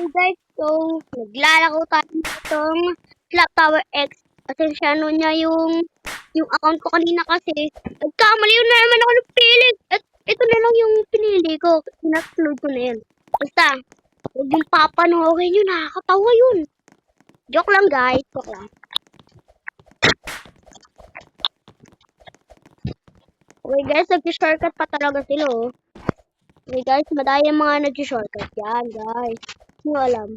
guys, so naglalaro tayo nitong Slap Tower X. Asensyano niya yung account ko kanina kasi nagkamali na naman ako ng pili. At ito na lang yung pinili ko. In-upload ko na yan. Basta, huwag yung papanoorin yun. Nakakatawa yun. Joke lang guys. Joke lang. Okay guys, nag-shortcut pa talaga sila oh. Okay guys, madaya mga nag-shortcut yan guys. Hindi ko alam.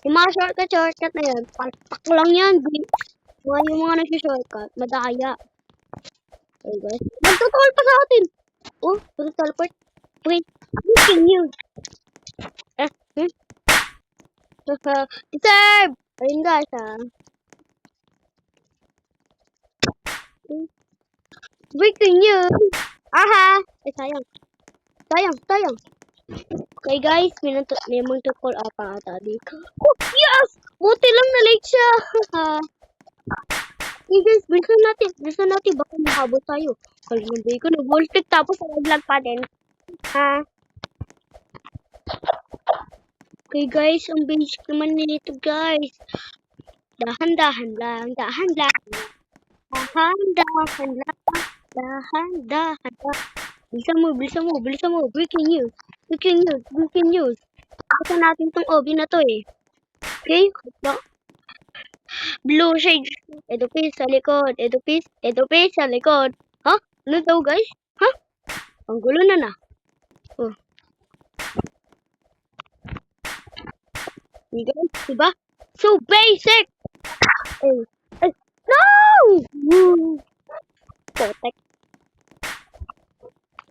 Yung mga shortcut na yan, palpak lang yan. Yung mga nag-shortcut, madaya. Okay guys. Nagtutol pa sa atin. Oh, teleport. Wait, breaking news. Deserve! Ayun guys Breaking news. Aha! Eh, sayang. Okay guys, may mag-call apa ata dito. Oh, yes! Buti lang na-late siya. Okay guys, bilisan natin. Baka mahabot tayo. Kalimutan ko, nag-voltic tapos nag-vlog pa din. Okay guys, ang basic naman nito guys. Dahan-dahan lang. Bilisan mo. Breaking news. Basta natin tong OB na to eh. Okay? Blue shade. Edupis sa likod. Ha? Ano daw guys? Ha? Ang gulo na. Oh. Guys, diba? So basic! No! Protect.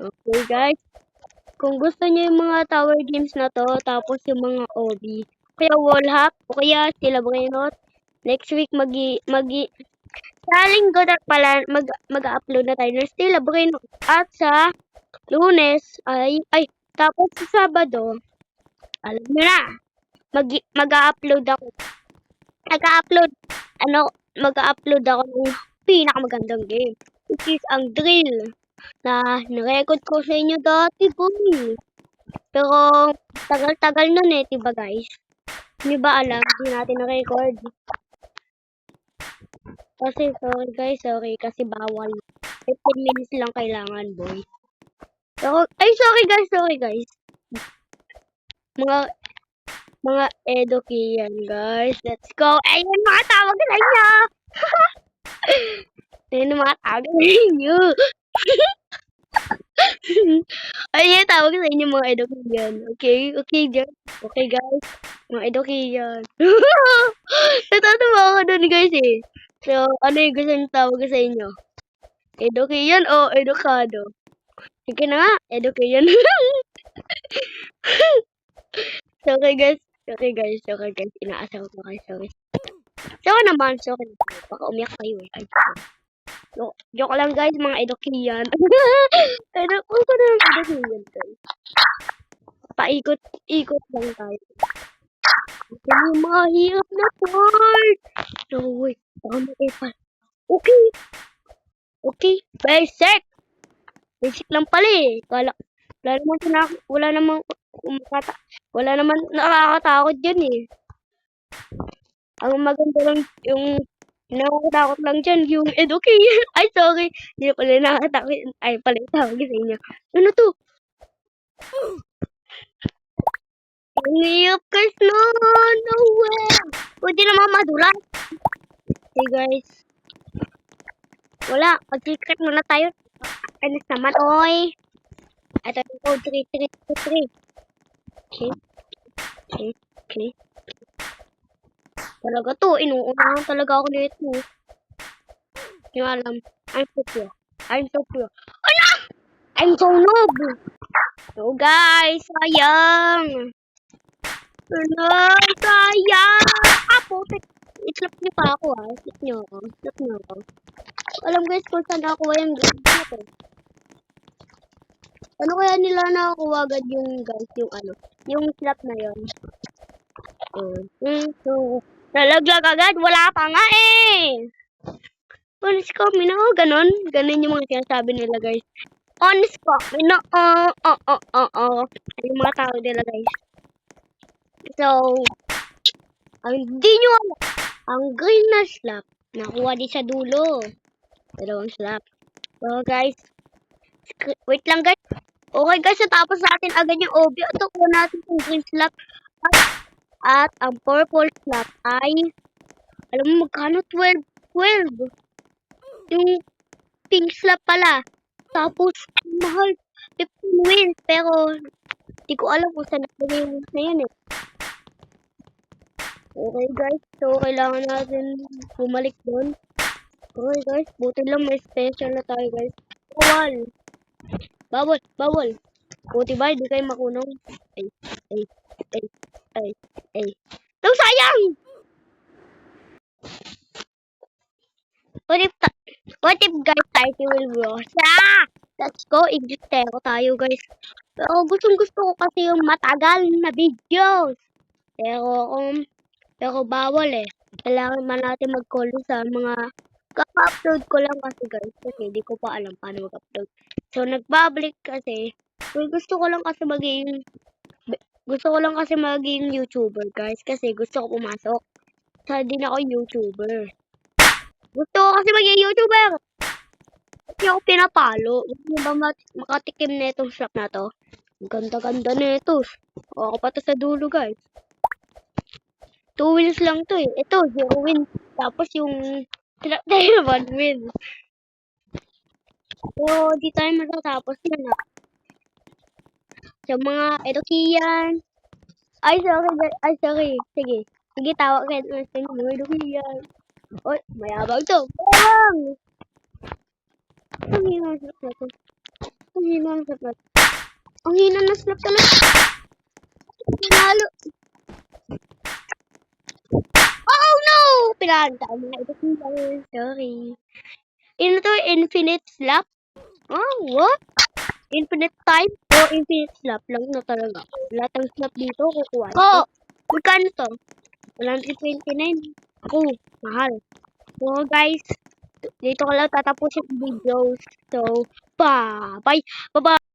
Okay guys. Kung gusto niyo yung mga tower games na to, tapos yung mga OB, kaya wall hack, o kaya sila Brainot, next week sa linggo na pala, mag-upload na tayo ng Stila Brainot. At sa Lunes, tapos sa Sabado, alam nyo na, mag-upload ako ng pinakamagandang game, which is ang Drill, na na-record ko sa inyo dati boy. Pero tagal-tagal nun eh, diba guys? Hindi ba alam? Hindi natin na-record. Kasi sorry kasi bawal. 15 minutes lang kailangan boy. So, sorry guys. Mga Edoki yan guys. Let's go. Ayun mga tawag sa inyo. Ayun mga tawag sa inyo. Ayun tawag sa inyo mga Edoki yan. Okay guys. Mga Edoki yan. Natatawa ako dun guys eh. So, ano yung gusto nyo tawag sa inyo? Edoki yan o Edokado? Sige na nga, Edoki yan. So, okay guys. Inaasar ko kayo, sorry. Sorry naman. Baka umiyak kayo eh. Joke lang guys, mga Edokian. Kung ko na yung Edokian guys. Paikot lang tayo. Ito yung mga hirap na part. No, wait. Baka mag-epal. Okay. Basic lang pala eh. Wala naman nakakatakot dyan eh. Ang maganda lang yung nakakatakot lang dyan yung Edoki. Ay, sorry. Hindi pala nakakatakot. Ay, pala tawag sa inyo. Ano to? Ang hirap guys, no way. Pwede naman madulas. Okay guys. Wala. Mag-secret muna tayo. Anis naman, oy. Ito yung code 3323. Okay. Talaga to. Inuunahan talaga ako nito. Yung alam. I'm so pure. Ano? I'm so noob. So guys, sayang. Putik. I-slap niyo pa ako Slap niyo ako. Alam guys kung saan nakuha yung game na to. Ano kaya nila nakakuha agad yung guys, yung slap na yun. So, nalaglag agad, wala pa nga eh. Honest kami na, ganon yung mga sinasabi nila guys. Honest kami na, ay yung mga tao nila guys. So, ang di nyo alam, ang green na slap, nakuha din sa dulo. Dalawang slap. So, guys, wait lang, guys. Okay, guys, natapos natin agad yung OB. Ito, kuha natin yung green slap. At ang purple slap ay, alam mo magkano? 12. 12. Yung pink slap pala. Tapos, mahal. 15 wins. Pero, di ko alam kung saan natin yung wins na yun eh. Okay guys, so kailangan natin bumalik doon. Okay guys, buti lang may special na tayo guys. Bawal! Bawal! Bawal! Buti ba, hindi kayo makunong? Ay, ay, ay, ay, ay. No, sayang! What if guys, tayo will grow? Let's go, English-tero tayo guys. Pero gusto ko kasi yung matagal na videos. Pero bawal eh. Kailangan man natin mag-call sa mga kaka-upload ko lang kasi guys. Kasi hindi ko pa alam paano mag-upload. So, nagbabalik kasi. Gusto ko lang kasi maging YouTuber guys. Kasi gusto ko pumasok. Sa din ako YouTuber. Gusto ko kasi maging YouTuber. Kasi ako pinapalo. Gusto nyo ba makatikim na itong slap na to? Ang ganda-ganda na ito. Ako pa to sa dulo guys. 2 wins lang to eh. Ito, 0 wins. Tapos yung trap tayo 1 win. So, di tayo matatapos yan ha. So, mga ito Kian. Ay, sorry. Sige. Sige, tawag kayo natin mga ito Kian. Oy, mayabang to. Bang! Ang hina ng slap na to. Ang hina ng slap na to. Ang hina ng slap talaga. Pinalo. Oh no! Pinagdaan na ito Kian. Sorry. To infinite slap? Oh, what? Infinite time o infinite slap lang na talaga. Lahat ng slap dito kukuha. Oh! Magkano to? 129. Ako, mahal. So guys, dito ko lang tatapos yung videos. So, bye! Bye! Bye-bye!